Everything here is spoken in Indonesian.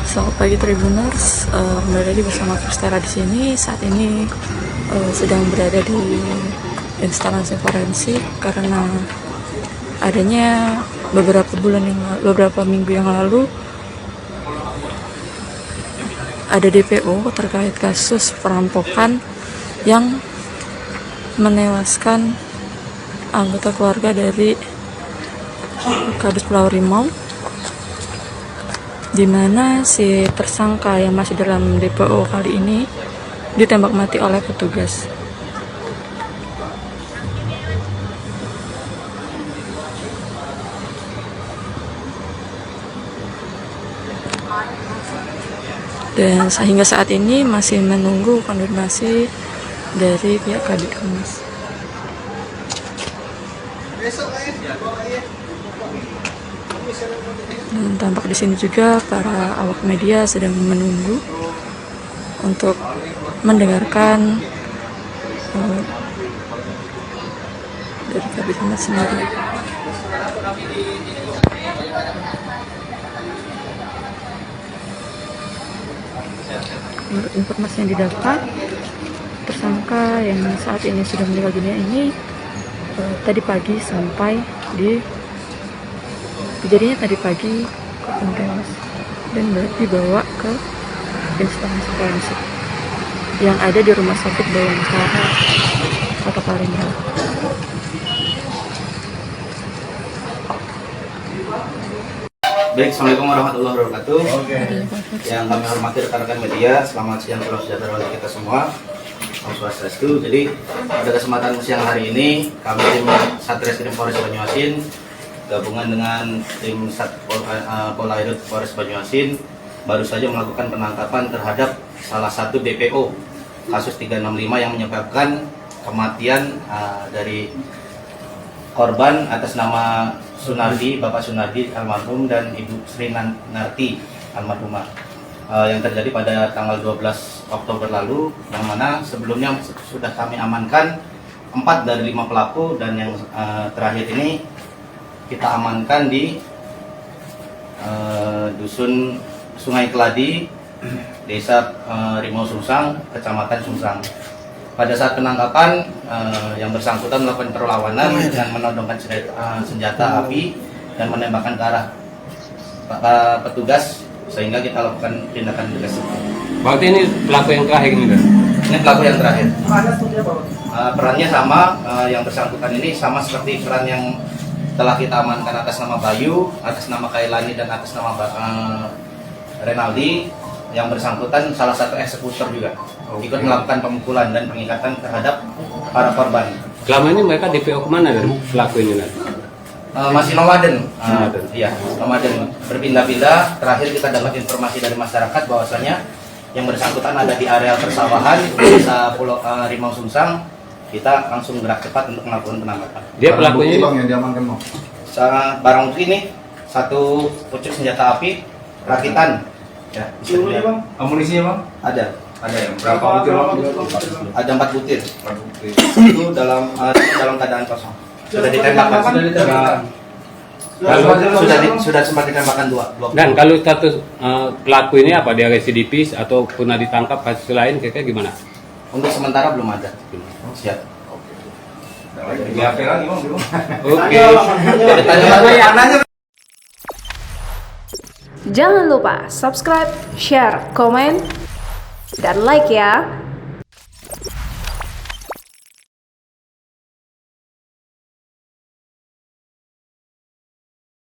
Selamat pagi Tribuners, kembali lagi bersama Kristera di sini. Saat ini sedang berada di instalasi forensik karena adanya beberapa minggu yang lalu ada DPO terkait kasus perampokan yang menewaskan anggota keluarga dari Kadus Pulau Rimau, di mana si tersangka yang masih dalam DPO kali ini ditembak mati oleh petugas. Dan sehingga saat ini masih menunggu konfirmasi dari pihak Kabid Humas. Dan tampak di sini juga para awak media sedang menunggu untuk mendengarkan dari Kabid Humas sendiri. Menurut informasi yang didapat, tersangka yang saat ini sudah meninggal dunia ini tadi pagi sampai kejadiannya tadi pagi kok tewas dan dibawa ke instansi forensik yang ada di Rumah Sakit Bayangkara, Kota Palembang. Baik, Assalamualaikum warahmatullahi wabarakatuh. Yang kami hormati rekan-rekan media, selamat siang, salam sejahtera bagi kita semua. Om Swastiastu. Jadi pada kesempatan siang hari ini, kami tim Satreskrim Polres Banyuasin gabungan dengan tim Polairut Polres Banyuasin baru saja melakukan penangkapan terhadap salah satu DPO kasus 365 yang menyebabkan kematian dari korban atas nama Sunardi, Bapak Sunardi almarhum dan Ibu Sri Narti almarhumah yang terjadi pada tanggal 12 Oktober lalu, yang mana sebelumnya sudah kami amankan 4 dari 5 pelaku, dan yang terakhir ini kita amankan di Dusun Sungai Keladi, Desa Rimau Sungsang, Kecamatan Sungsang. Pada saat penangkapan, yang bersangkutan melakukan perlawanan dengan menodongkan senjata api dan menembakkan ke arah petugas, sehingga kita lakukan tindakan tegas. Berarti ini pelaku yang terakhir ini kan? Ini pelaku yang terakhir. Perannya sama, yang bersangkutan ini sama seperti peran yang telah kita amankan atas nama Bayu, atas nama Kailani, dan atas nama Renaldi. Yang bersangkutan salah satu eksekutor juga, ikut melakukan pemukulan dan pengikatan terhadap para korban. Selama ini mereka DPO kemana kan pelaku ini kan? Masih nomaden, iya, nomaden, berpindah-pindah. Terakhir kita dapat informasi dari masyarakat bahwasanya yang bersangkutan ada di area persawahan desa Pulau Rimau Sungsang. Kita langsung gerak cepat untuk melakukan penangkapan. Dia pelakunya bang yang diamankan mau? Barang bukti ini satu pucuk senjata api rakitan. Ya, Seluruhnya bang? Amunisinya bang? ada Ya. Berapa butir bang? ada 4 butir. 4 butir. Itu dalam keadaan kosong. Sudah ditembakkan. Sudah sempat ditembakkan 2. Dan kalau status pelaku ini apa? Dia residivis atau pernah ditangkap kasus lain kayak gimana? Untuk sementara belum ada. Siap. Di HP lagi bang? Oke. Jangan lupa subscribe, share, komen, dan like ya.